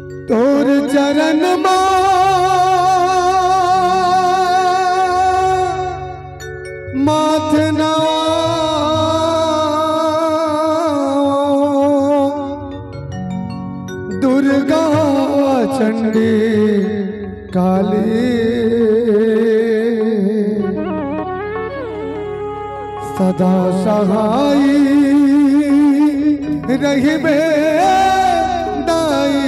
तोर चरण माथ दुर्गा चंडी काली सदा सहाई रहिबे दाई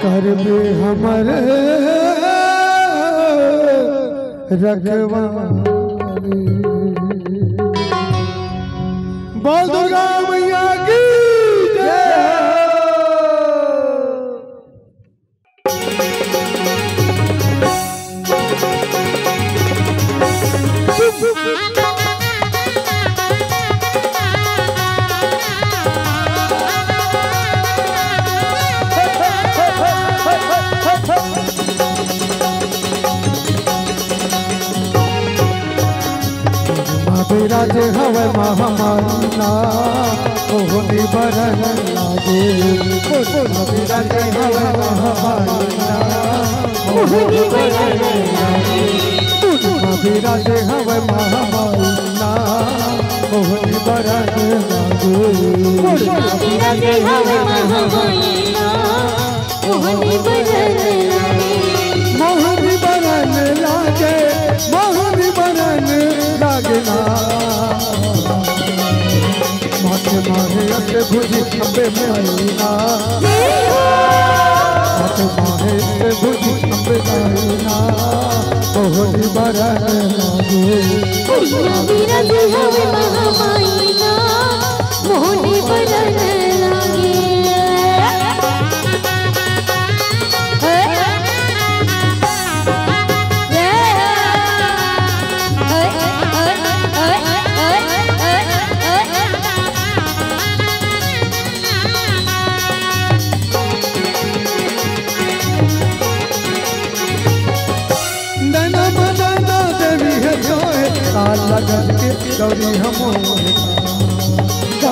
करबे हमर रखवाली। बोल दुर्गा मैया की जय। विराज हवे महामाना मोहनी बरन लागे। विराज हवे महामाना मोहनी बरन लागे। विराज हवे महामाना मोहनी बरन लागे। विराज हवे महामाना मोहनी बरन लागे। मोहनी बरन लागे। मोहनी बरन लागना माथे माहे अते भुजी अम्बे माईना। माथे माहे अते भुजी अम्बे माईना मोहनी बरन लागे। विराज हवे महामाईना मोहनी बरन लागे। लगन के गौरी हमोहे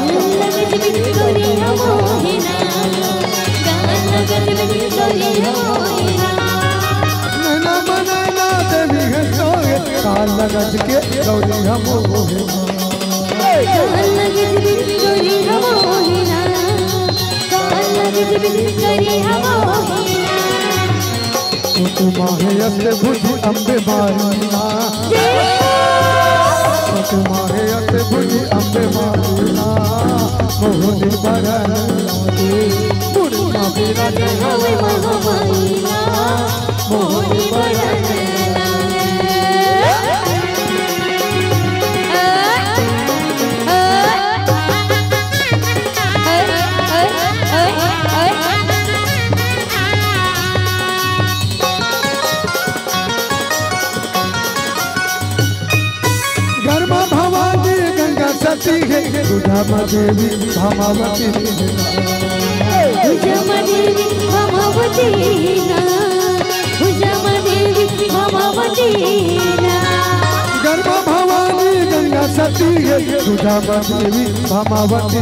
लगन के गौरी हमोहे लगन के गौरी हमोहे नैना बनैना देवी है सोहे लगन के गौरी हमोहे लगन के गौरी हमोहे लगन के गौरी हमोहे तू माहे अते भुजी अम्बे माईना। तुम्हारे अते भुजी अम्बे माईना मोहनी बरन लागे। विराज हवे महामाईना मोहनी बरन लागे। सती है दुर्गा देवी भामावती। दुर्गा देवी भामावती दुर्गा देवी भामावती। गर्मा भवानी गंगा सती है दुर्गा देवी भामावती।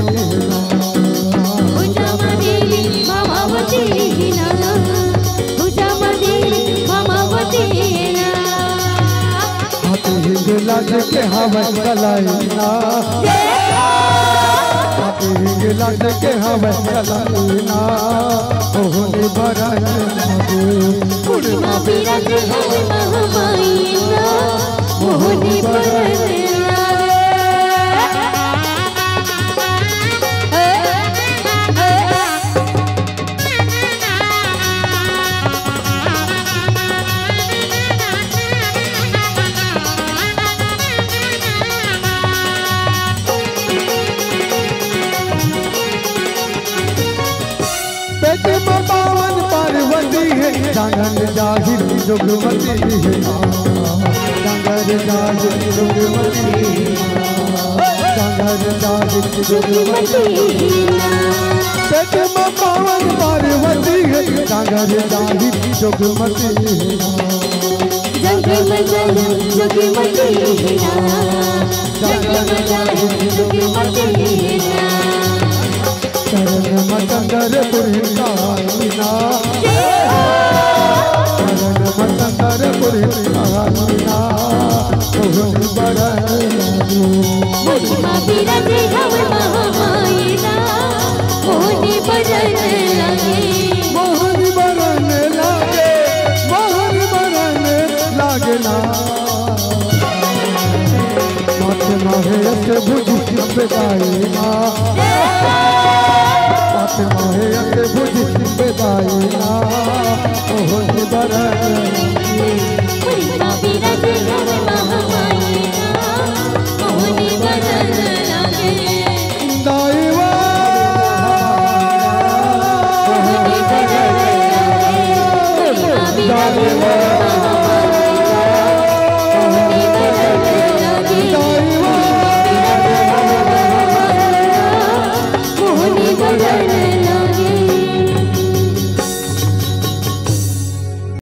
दुर्गा देवी भामावती दुर्गा देवी भामावती। लाज के हवा कलाइना लाज के हवा कलाइना मोहनी बरन लागे। विराज हवे महामाईना मोहनी बरन पावन पार्वती है डांगर जाहिर जोगवती है। डांगर जाहिर जोगवती डांगर जाहिर जोगवती पेट में पावन पार्वती है डांगर जाहिर जोगवती जग में जोगवती जग में जोगवती चरण मतंगर पुरी कालिना चरण मतंगर पुरी कालिना मोहन बरन महिमा बिराजे हम महामायना मोहन बरन लागे मोहन बरन लागे मोहन बरन लागना माथ माहे से भुज बेदाईना माथ माहे से भुज बेदाईना मोहन बरन महिमा बिराजे हम महामायना मोहन बरन लागे दाईवा मोहन बरन लागे महिमा बिराजे मोहन बरन